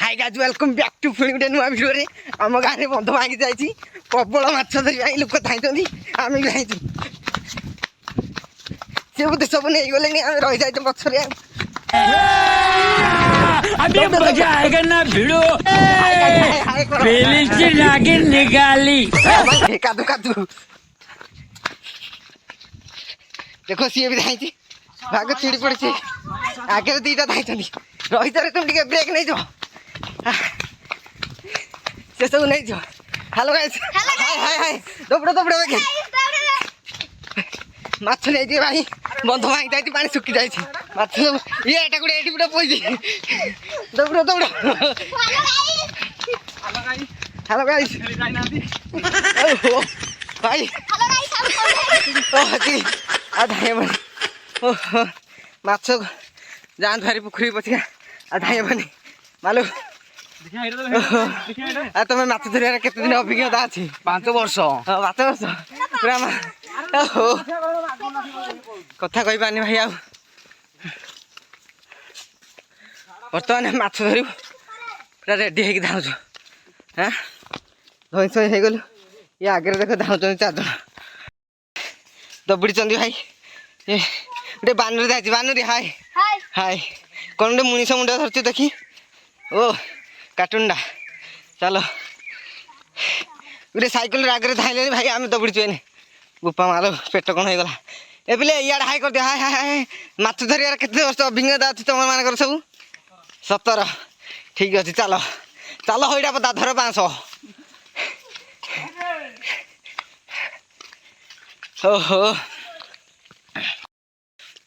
Hi guys welcome back to पुणी गोटे नुआ भिडियो रे आम गाँव में बंध भांगी जाइए प्रबल माछ धरवा लोक धाई आम भी धाई सी बोधे सब नहीं गले आम रही जाए पछरे अभी मजा आएगा ना भिड़ो निकाली कादू कादू देखो सी भी धाई भाग चिड़ी पड़ी आगे दीटा धाई रही तुम टे ब्रेक नहीं जाओ से सब नहीं जाओ हेलो गाइस हाय हाय हाय दौड़ दौड़ देखे माछ नहीं जी भाई बंध भाई जाए पानी सुखी जाए माछ ये एटा गुड़े एटी गुड़े पई दौड़ दौड़ हेलो गाइस ओहो भाई ओह जी आधाए बनी ओह माछ जान भारी पुखरी पछिया आधाए बनी मालू तुम माछ धरिया केते दिन अभिज्ञता अच्छी 5 वर्ष 5 वर्ष पूरा कथा कही पानी भाई आ बर्तमान माछ धरु पूरा रेडी होगी धाउँ हाँ धई सई हो गलु ये आगे देख धाउँ 4 जन दबड़ी चंदी भाई ये गोटे बानर जाए बानरी हाय हाय कौन गोटे मुनिष मुंडा धरती देखी ओ कार्टूनटा चलो गोटे साइकेल आगे धाइले भाई आम दबड़ी चुने बुपा मालो पेट कौन हो गला ए पिले इाड़े हाई कर दिया हाय हाय हाय माछ धरिया केते वर्ष अभिज्ञता अच्छी तुम मान सब 17 ठीक अच्छे चलो चलो होइडा पता धर 500 ओहो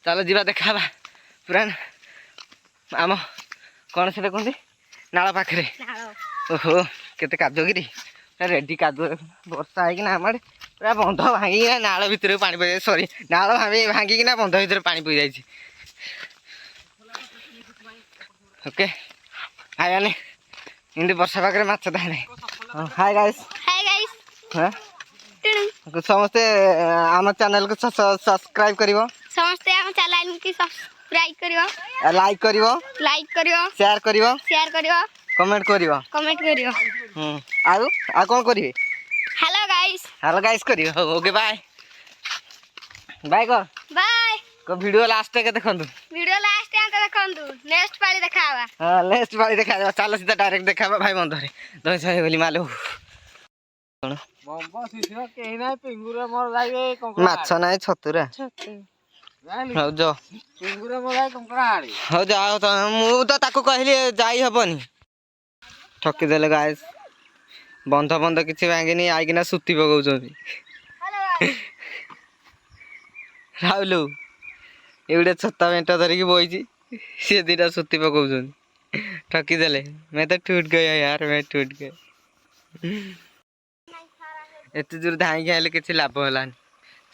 चलो जीवा देखा पूरा आम कौन से कहते नाला पाखे ओहो केते कादुगिरी रेडी कादु वर्षा है आम आड़े पूरा बंध भांगिना नाल भितर पानी पी सॉरी नाल भांगिना बंध भर पानी पी जाए ओके हाय आने इमती वर्षा पाखे माछ धाने हाय गाइस हाँ समस्ते आम चैनल को सब्सक्राइब करिवो समस्ते आम चैनल को सब्सक्राइब करिवो लाइक करिवो शेयर करिवो कमेंट करिवो आ कौन करिवे हेलो गाइस करिवो ओके बाय बाय कर बाय को वीडियो लास्ट के देखंतु नेक्स्ट पाली देखावा हां नेक्स्ट पाली देखावा चलो सीधा डायरेक्ट देखावा भाई बंधरे दही सही बोली मालो कोन बम्बो सिसियो केही नै पिंगुरे मोर लागे माछ नै छतुरा हो जो पिंगुरे मोर लागे कंकड़ा हाड़ी हो जाओ तो मु तो ताको कहली जाई हबनी ठकी देले गाइस बंध बंध किछि भांगिनी आइकिना सुती पकाउछनी राहुलु एवडे छत्ता बेंटा धरिकी बइची से दीटा सुती पकाउछनी ठकी देले मैं तो टूट गया यार मैं टूट गया एते दूर धाई खाइले किछि लाभ हलानी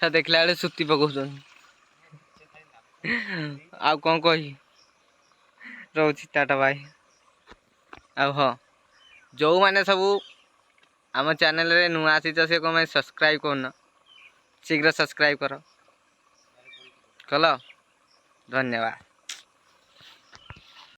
सा देखला बेले सुती पकाउछनी आ कौन कही रोची टाटा बाय आ हाँ जो मैंने सब आम चैनल रे नुआ आसी से कौन सब्सक्राइब करना शीघ्र सब्सक्राइब करो धन्यवाद।